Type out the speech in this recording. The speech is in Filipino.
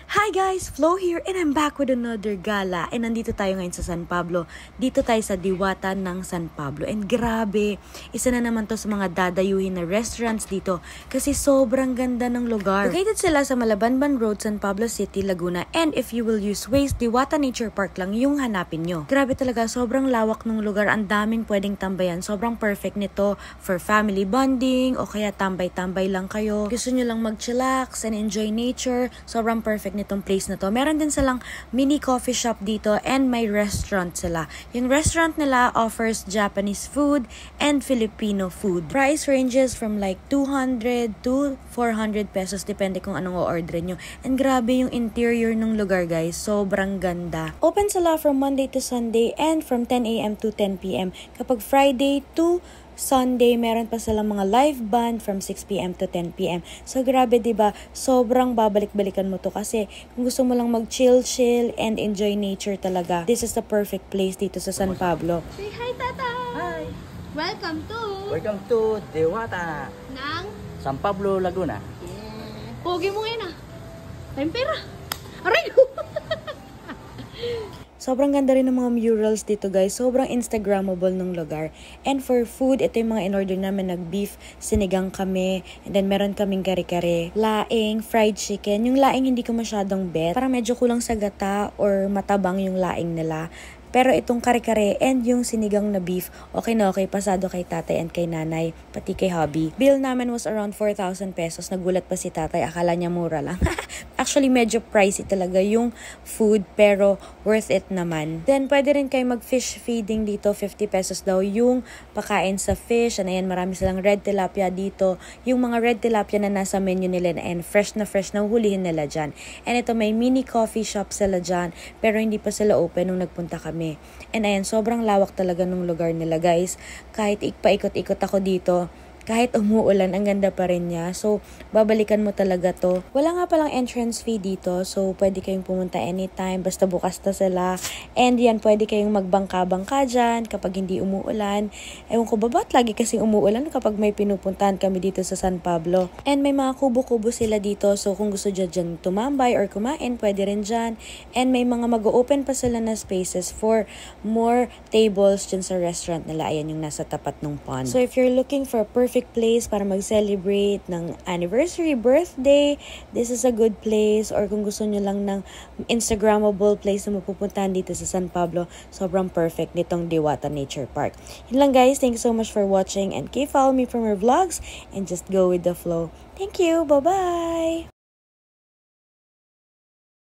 Hi guys! Flo here and I'm back with another gala. And nandito tayo ngayon sa San Pablo. Dito tayo sa Diwata ng San Pablo. And grabe, isa na naman to sa mga dadayuhin na restaurants dito kasi sobrang ganda ng lugar. Located sila sa Malabanban Road, San Pablo City, Laguna. And if you will use Waze, Diwata Nature Park lang yung hanapin nyo. Grabe talaga, sobrang lawak ng lugar. Ang daming pwedeng tambayan. Sobrang perfect nito for family bonding o kaya tambay-tambay lang kayo. Gusto nyo lang mag-chillax and enjoy nature. Sobrang perfect nitong place na to. Meron din silang mini coffee shop dito and may restaurant sila. Yung restaurant nila offers Japanese food and Filipino food. Price ranges from like 200 to 400 pesos depende kung anong o-order nyo. And grabe yung interior ng lugar guys. Sobrang ganda. Open sila from Monday to Sunday and from 10 a.m. to 10 p.m. Kapag Friday to Sunday, meron pa silang mga live band from 6 p.m. to 10 p.m. So, grabe, diba? Sobrang babalik-balikan mo to kasi kung gusto mo lang mag-chill and enjoy nature talaga, this is the perfect place dito sa San Pablo. Say hi, Tata! Hi! Welcome to Diwata ng San Pablo, Laguna. Yeah. Pogi mo ngayon ah. Tayong pera. Aray ko! Sobrang ganda rin ng mga murals dito guys. Sobrang Instagrammable ng lugar. And for food, ito yung mga in-order namin. Nag-beef, sinigang kami. And then meron kaming kare-kare, laing, fried chicken. Yung laing hindi ko masyadong bet. Parang medyo kulang sa gata or matabang yung laing nila. Pero itong kare-kare and yung sinigang na beef, okay na okay, pasado kay tatay and kay nanay, pati kay hubby. Bill namin was around 4,000 pesos. Nagulat pa si tatay, akala niya mura lang. Actually, medyo pricey talaga yung food, pero worth it naman. Then, pwede rin kayo mag-fish feeding dito. 50 pesos daw yung pakain sa fish. And ayan, marami silang red tilapia dito. Yung mga red tilapia na nasa menu nila and fresh na hulihin nila dyan. And ito, may mini coffee shop sila dyan, pero hindi pa sila open nung nagpunta kami. And ayan, sobrang lawak talaga ng lugar nila guys. Kahit paikot-ikot ako dito, kahit umuulan, ang ganda pa rin niya. So, babalikan mo talaga to. Wala nga palang entrance fee dito. So, pwede kayong pumunta anytime. Basta bukas na sila. And yan, pwede kayong magbangka-bangka dyan kapag hindi umuulan. Ewan ko ba ba't lagi kasing umuulan kapag may pinupuntahan kami dito sa San Pablo. And may mga kubo-kubo sila dito. So, kung gusto dyan tumambay or kumain, pwede rin dyan. And may mga mag-open pa sila na spaces for more tables dyan sa restaurant nila. Ayan yung nasa tapat ng pond. So, if you're looking for a perfect place para mag-celebrate ng anniversary, birthday, this is a good place. Or kung gusto nyo lang ng Instagrammable place na mapupuntahan dito sa San Pablo, sobrang perfect nitong Diwata Nature Park. Yun lang guys, thank you so much for watching and keep following me for more vlogs and just go with the flow. Thank you, bye-bye!